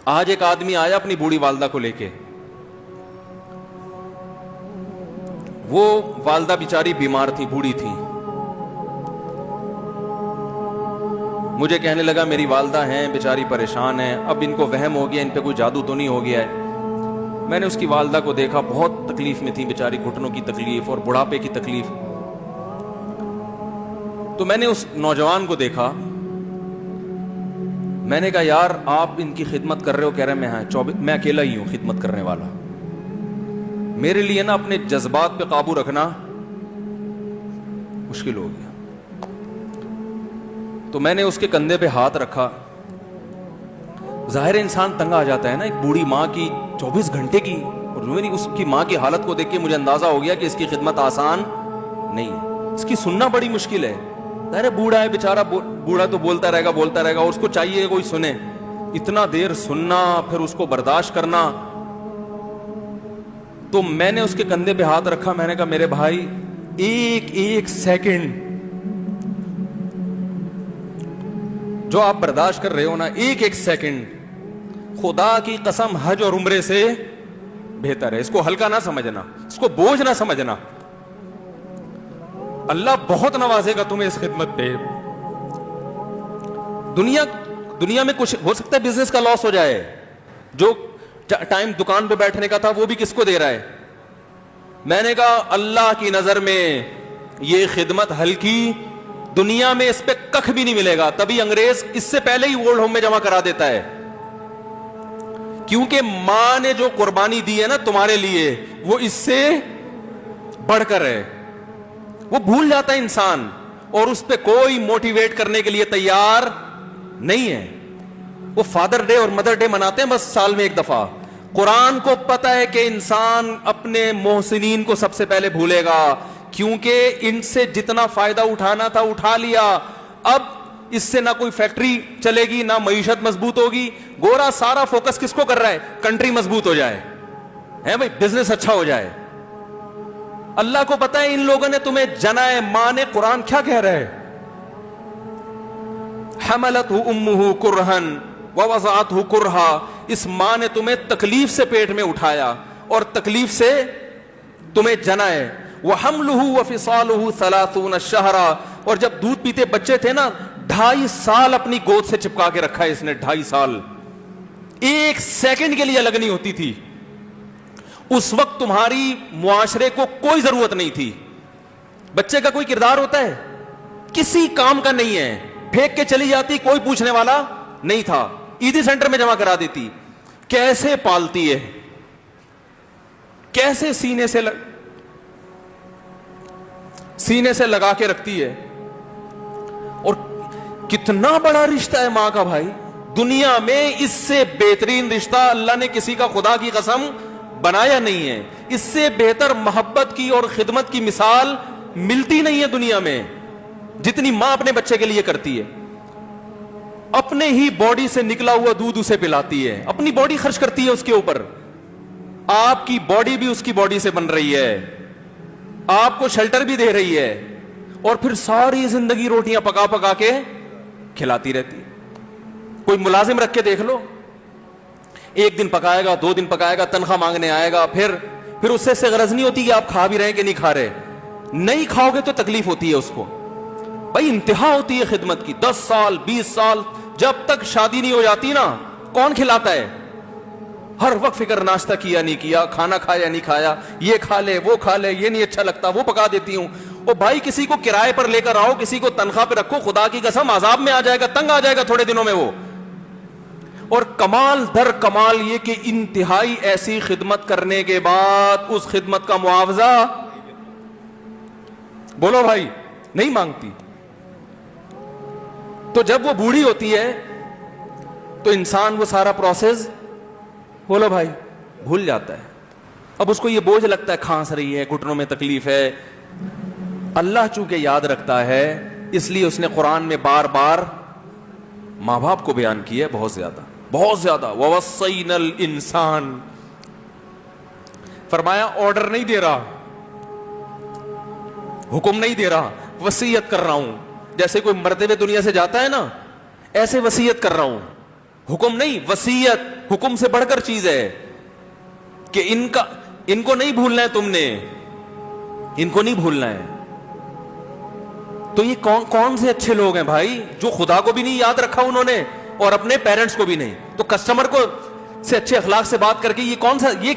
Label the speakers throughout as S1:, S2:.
S1: آج ایک آدمی آیا اپنی بوڑھی والدہ کو لے کے, وہ والدہ بیچاری بیمار تھی, بوڑھی تھی. مجھے کہنے لگا میری والدہ ہیں بیچاری پریشان ہیں, اب ان کو وہم ہو گیا, ان پہ کوئی جادو تو نہیں ہو گیا ہے. میں نے اس کی والدہ کو دیکھا, بہت تکلیف میں تھی بیچاری, گھٹنوں کی تکلیف اور بڑھاپے کی تکلیف. تو میں نے اس نوجوان کو دیکھا, میں نے کہا یار آپ ان کی خدمت کر رہے ہو؟ کہہ رہے میں اکیلا ہی ہوں خدمت کرنے والا. میرے لیے نا اپنے جذبات پہ قابو رکھنا مشکل ہو گیا. تو میں نے اس کے کندھے پہ ہاتھ رکھا. ظاہر انسان تنگ آ جاتا ہے نا, ایک بوڑھی ماں کی 24 گھنٹے کی, اور اس کی ماں کی حالت کو دیکھ کے مجھے اندازہ ہو گیا کہ اس کی خدمت آسان نہیں ہے, اس کی سننا بڑی مشکل ہے. ظاہر بوڑھا ہے بیچارہ, بوڑھا تو بولتا رہے گا, اور اس کو چاہیے کوئی سنے. اتنا دیر سننا, پھر اس کو برداشت کرنا. تو میں نے اس کے کندھے پہ ہاتھ رکھا, میں نے کہا میرے بھائی ایک سیکنڈ جو آپ برداشت کر رہے ہو نا, ایک سیکنڈ خدا کی قسم حج اور عمرے سے بہتر ہے. اس کو ہلکا نہ سمجھنا, اس کو بوجھ نہ سمجھنا. اللہ بہت نوازے گا تمہیں اس خدمت پہ. دنیا میں کچھ ہو سکتا ہے بزنس کا لاس ہو جائے, جو ٹائم دکان پہ بیٹھنے کا تھا وہ بھی کس کو دے رہا ہے. میں نے کہا اللہ کی نظر میں یہ خدمت ہلکی, دنیا میں اس پہ کخ بھی نہیں ملے گا. تبھی انگریز اس سے پہلے ہی اولڈ ہوم میں جمع کرا دیتا ہے, کیونکہ ماں نے جو قربانی دی ہے نا تمہارے لیے, وہ اس سے بڑھ کر ہے. وہ بھول جاتا ہے انسان, اور اس پہ کوئی موٹیویٹ کرنے کے لیے تیار نہیں ہے. وہ فادر ڈے اور مدر ڈے مناتے ہیں بس سال میں ایک دفعہ. قرآن کو پتا ہے کہ انسان اپنے محسنین کو سب سے پہلے بھولے گا, کیونکہ ان سے جتنا فائدہ اٹھانا تھا اٹھا لیا. اب اس سے نہ کوئی فیکٹری چلے گی, نہ معیشت مضبوط ہوگی. گورا سارا فوکس کس کو کر رہا ہے؟ کنٹری مضبوط ہو جائے, ہے بھائی, بزنس اچھا ہو جائے. اللہ کو پتا ہے ان لوگوں نے تمہیں جنا ہے. ماں نے, قرآن کیا کہہ رہا ہے؟ حملتہ امہ کرہن ووضعتہ کرہا. اس ماں نے تمہیں تکلیف سے پیٹ میں اٹھایا اور تکلیف سے تمہیں جنا ہے. وحملہ وفصالہ 30 شہرا. اور جب دودھ پیتے بچے تھے نا, 2.5 سال اپنی گود سے چپکا کے رکھا ہے اس نے. 2.5 سال, ایک سیکنڈ کے لیے الگ نہیں ہوتی تھی. اس وقت تمہاری معاشرے کو کوئی ضرورت نہیں تھی. بچے کا کوئی کردار ہوتا ہے؟ کسی کام کا نہیں ہے. پھینک کے چلی جاتی, کوئی پوچھنے والا نہیں تھا. عیدی سینٹر میں جمع کرا دیتی. کیسے پالتی ہے, کیسے سینے سے لگا کے رکھتی ہے. اور کتنا بڑا رشتہ ہے ماں کا بھائی. دنیا میں اس سے بہترین رشتہ اللہ نے کسی کا خدا کی قسم بنایا نہیں ہے. اس سے بہتر محبت کی اور خدمت کی مثال ملتی نہیں ہے دنیا میں, جتنی ماں اپنے بچے کے لیے کرتی ہے. اپنے ہی باڈی سے نکلا ہوا دودھ اسے پلاتی ہے, اپنی باڈی خرچ کرتی ہے اس کے اوپر. آپ کی باڈی بھی اس کی باڈی سے بن رہی ہے, آپ کو شیلٹر بھی دے رہی ہے, اور پھر ساری زندگی روٹیاں پکا پکا کے کھلاتی رہتی. کوئی ملازم رکھ کے دیکھ لو, 1 دن پکائے گا, 2 دن پکائے گا, تنخواہ مانگنے آئے گا, پھر اس سے غرض نہیں ہوتی کہ آپ کھا بھی رہے ہیں کہ نہیں کھا رہے. نہیں کھاؤ گے تو تکلیف ہوتی ہے اس کو. بھائی انتہا ہوتی ہے خدمت کی. 10 سال 20 سال, جب تک شادی نہیں ہو جاتی نا, کون کھلاتا ہے؟ ہر وقت فکر, ناشتہ کیا نہیں کیا, کھانا کھایا نہیں کھایا, یہ کھا لے وہ کھا لے, یہ نہیں اچھا لگتا وہ پکا دیتی ہوں. او بھائی کسی کو کرائے پر لے کر آؤ, کسی کو تنخواہ پہ رکھو, خدا کی قسم عذاب میں آ جائے گا, تنگ آ جائے گا تھوڑے دنوں میں وہ. اور کمال در کمال یہ کہ انتہائی ایسی خدمت کرنے کے بعد اس خدمت کا معاوضہ, بولو بھائی, نہیں مانگتی. تو جب وہ بوڑھی ہوتی ہے تو انسان وہ سارا پروسیس, بولو بھائی, بھول جاتا ہے. اب اس کو یہ بوجھ لگتا ہے, کھانس رہی ہے, گھٹنوں میں تکلیف ہے. اللہ چونکہ یاد رکھتا ہے اس لیے اس نے قرآن میں بار بار ماں باپ کو بیان کیا ہے, بہت زیادہ بہت زیادہ. وَوَصَّيْنَا الْإِنسَانَ, فرمایا آرڈر نہیں دے رہا, حکم نہیں دے رہا, وصیت کر رہا ہوں. جیسے کوئی مرتے ہوئے دنیا سے جاتا ہے نا, ایسے وصیت کر رہا ہوں, حکم نہیں, وصیت حکم سے بڑھ کر چیز ہے کہ ان کو نہیں بھولنا ہے, تم نے ان کو نہیں بھولنا ہے. تو یہ کون سے اچھے لوگ ہیں بھائی جو خدا کو بھی نہیں یاد رکھا انہوں نے اور اپنے پیرنٹس کو بھی نہیں. تو کسٹمر کو سے اچھے اخلاق سے بات کر کے یہ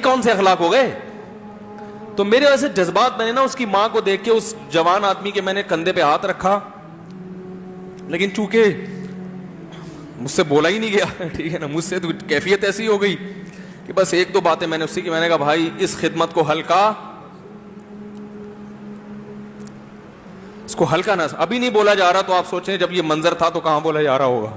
S1: کون سے اخلاق ہو گئے. تو میرے ویسے جذبات, میں نے نا اس کی ماں کو دیکھ کے اس جوان آدمی کے میں نے کندھے پہ ہاتھ رکھا, لیکن چونکہ مجھ سے بولا ہی نہیں گیا, ٹھیک ہے نا, مجھ سے تو کیفیت ایسی ہو گئی کہ بس ایک دو باتیں میں نے اسی کی, میں نے کہا بھائی اس خدمت کو ہلکا, اس کو ہلکا نہ, ابھی نہیں بولا جا رہا تو آپ سوچیں جب یہ منظر تھا تو کہاں بولا جا رہا ہوگا.